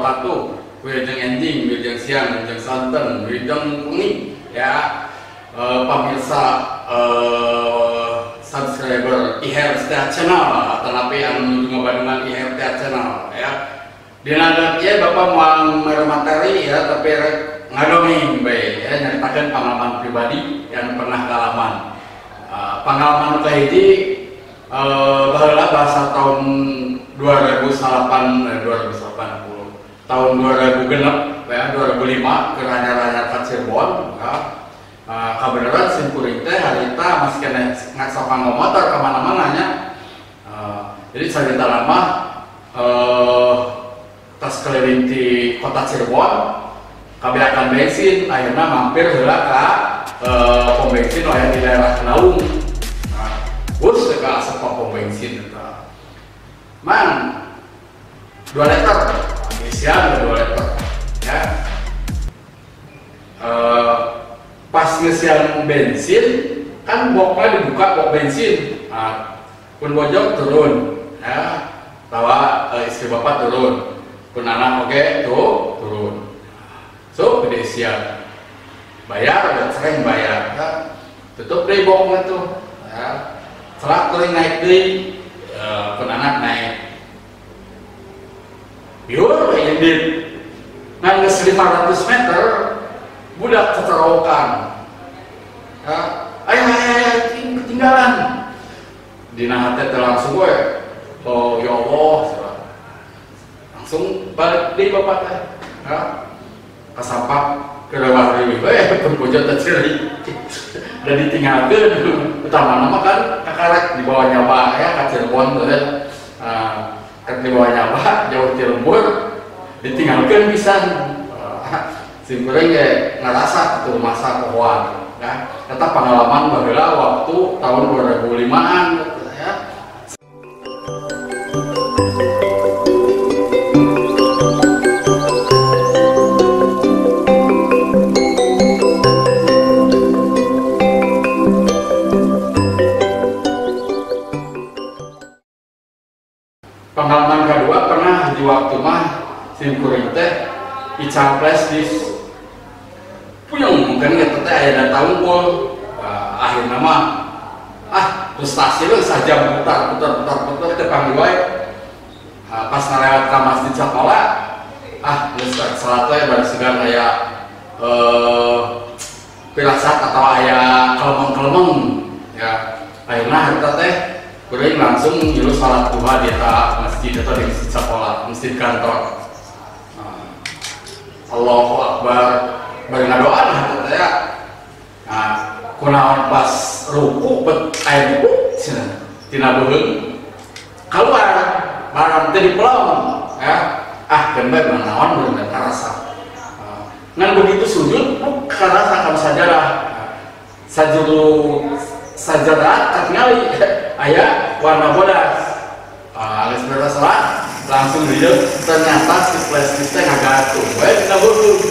sepatu, wilujeng enjing, wilujeng siang, wilujeng santen, wilujeng kuning, ya. Pemirsa subscriber IHRTA channel atau napi anu ngabandungan IHRTA channel ya. Dina ya Bapak mau materi ya tapi ngadongeng bae ya nyaritakeun pengalaman pribadi yang pernah kalaman. Pengalaman kahiji baheula bahasa tahun 2080 tahun 2000 ya 2005 ke ranya-ranya ka Cirebon ya. Kebenaran simkuring teh harita masih kena ngaksokan motor kemana-mana nya. Jadi cerita lama tas keliling di kota Cirebon kabiakan bensin akhirnya mampir heula ka pom bensin yang di daerah Kenaung. Bus ke asap pom bensin eta. Man 2 liter, isian 2 liter ya. Pas ngesian bensin kan boknya dibuka bok bensin, pun bojong turun ya, tawa istri bapak turun, pun anak oke tuh turun, so gede siang bayar dan sering bayar ya, tutup deh boknya tuh ya, setelah tuh naik deh, pun anak naik, biur ini nangis 500 meter budak keterokan ya, ayah ketinggalan dina hati langsung gue oh ya Allah langsung balik deh bapak teh ya, kasampak ke lewat deui we pembojot terceri dan ditinggalkeun utama nama kan kakarek di bawah nyawa ya ka Cirebon teh kan di bawah nyawa jauh ti lembur ditinggalkeun pisan. Simkuring ya ngerasa itu masa pohon ya. Kata pengalaman baheula waktu tahun 2005-an ya. Pengalaman kedua pernah di waktu mah simkuring teh ica flash disk puyeng mungkin kita teh aya datang pun akhirnya mah frustasi lu saja putar teh panggil wae pas ngalewat ka masjid sekolah geus salat teh bar segan aya pirasat atau aya kelemeng ya akhirnya harta teh kuring langsung nyuruh salat duha di masjid atau di masjid sekolah masjid kantor. Allahu Akbar bari ngadoan hata teh kunaon pas ruku bet aya buku cenah tina beuheung keluar barang teh dipelong ya keun bae naon bener karasa ngan begitu sujud karasa ka sajadah sajadah katingali aya warna bodas geus beres salat langsung dia ternyata si plastik teh ngagatuh we dina beuheung.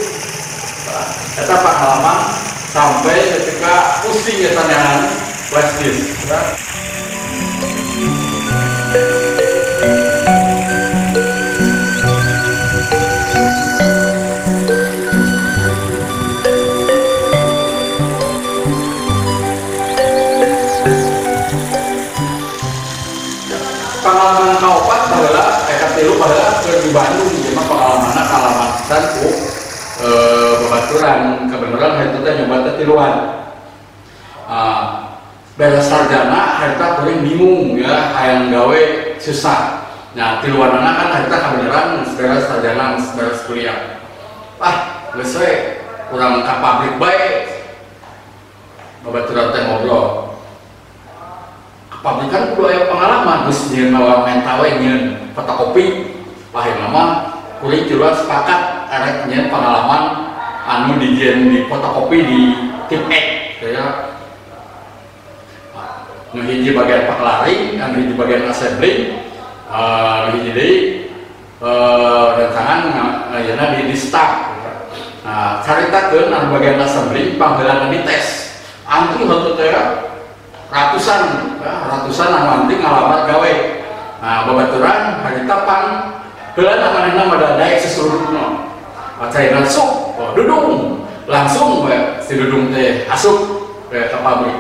Eta pengalaman sampai ketika pusing ya tanyahan plastik ya. Pengalaman kaopat baheula tilu baheula keur di Bandung jadi pengalamanna kalaman pisan ku babaturan kebenaran harita teh nyoba teh tiluan beres sarjana harita kuring bingung ya hayang gawe susah. Nah tiluanana kan harita kebenaran beres sarjana beres kuliah geus we urang ka pabrik bae babaturan teh ngobrol pabrikan kudu aya pengalaman geus nyieun main tawe nyieun fotokopi akhirna mah kuring tiluan sepakat arek nyieun pengalaman anu dijieun di fotokopi di tip X ya. Nu hiji bagian paklaring, anu hiji bagian assembly, nu hiji deui rancangan ayeuna di staff. Nah, caritakeun anu bagian assembly panggilan dites. Antri henteu teh ratusan anu antri ngalamar gawe. Nah, babaturan harita heula manehna madadai sesurutna macaina sok dudung langsung si dudung teh asup ke pabrik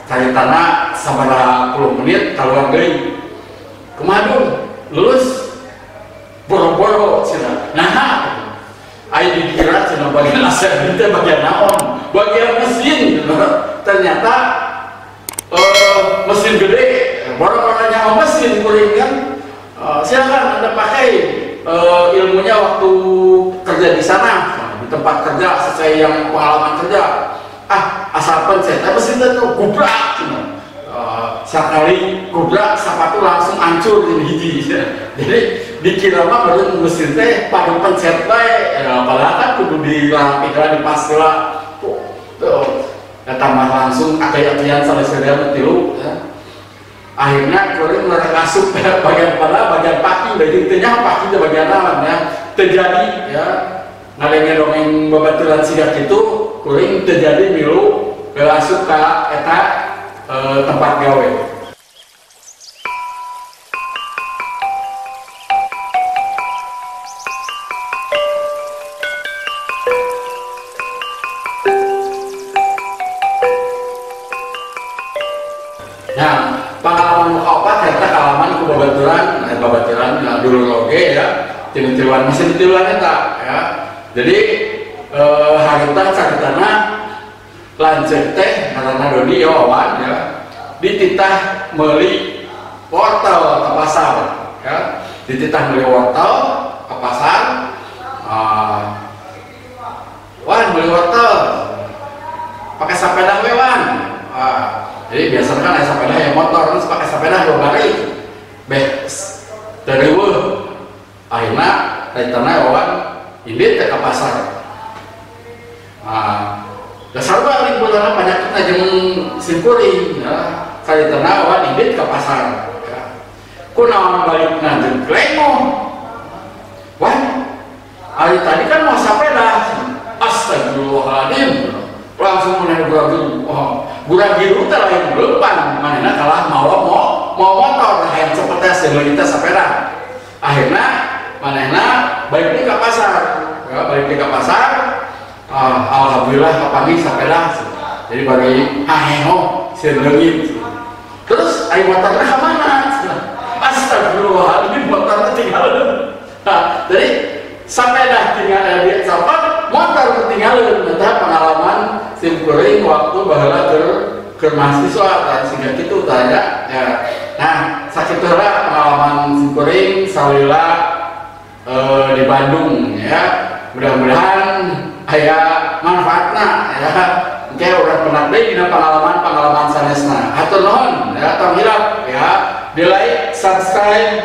caritana sabaraha puluh menit kaluar deui kemadung lulus boro-boro cenah nah aya dikira cenah bagian asep teh bagian naon bagian mesin ternyata mesin gede boro-boro nyawa mesin kuring kan silakan Anda pakai ilmunya waktu kerja di sana di tempat kerja sesuai yang pengalaman kerja asal pencet mesin itu gubrak sekali gubrak sepatu langsung hancur ini hiji jadi dikira mah baru mesin teh pada pencet padahal kan kudu dirapikan dipasila tambah langsung akay-akayan saleh-salehan tilu akhirnya kuring mereka asup bagian pada bagian paki dari intinya paki itu bagian alam ya terjadi ya ngalengnya dongeng babaturan sidak itu kuring terjadi milu ke asup ke eta tempat gawe. Nah, pengalaman muka opat ternyata kalaman ku babaturan dulu loge ya tiluan masih tiluan eta ya jadi harita caritana lanjut teh karena Doni Yawan ya dititah meuli wortel ke pasar ya dititah meuli wortel ke pasar wan meuli wortel pakai sepeda wewan jadi biasanya kan ada sepeda yang motor terus pakai sepeda 2 hari dari akhirnya caritana Yawan ini ke pasar dasar balik bulan banyak kita jeung simkuring ya kali tenawan indit ke pasar ya kunaon balik nanjeun klemo wah hari tadi kan mau sepeda astagfirullahaladzim langsung meneh gurang biru teh lain leupan manehna kalah mau motor hayang cepet teh seuleuh sepeda akhirnya manehna balik ke pasar ya balik ke pasar alhamdulillah kapangi sepeda jadi bagi haheho sendengit terus ayo motornya kemana astagfirullahaladzim motornya tinggalin jadi sepeda tinggal di sampah motor ketinggalan nanti pengalaman simkuring waktu bahala ke mahasiswa sehingga gitu tanya ya nah sakit pengalaman simkuring salila di Bandung ya mudah-mudahan aya manfaatna ya engke urang pernah deui dina pengalaman sanesna hatur nuhun ya tong hilap ya di like subscribe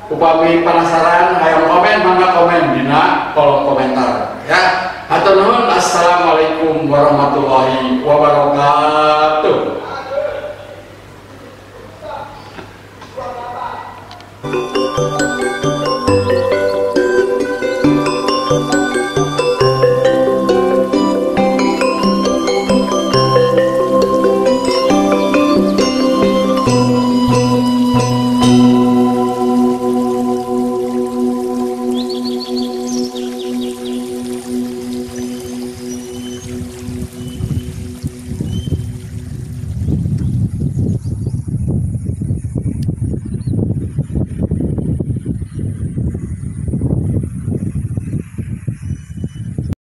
upami penasaran hayang komen mangga komen dina kolom komentar ya hatur nuhun assalamualaikum warahmatullahi wabarakatuh.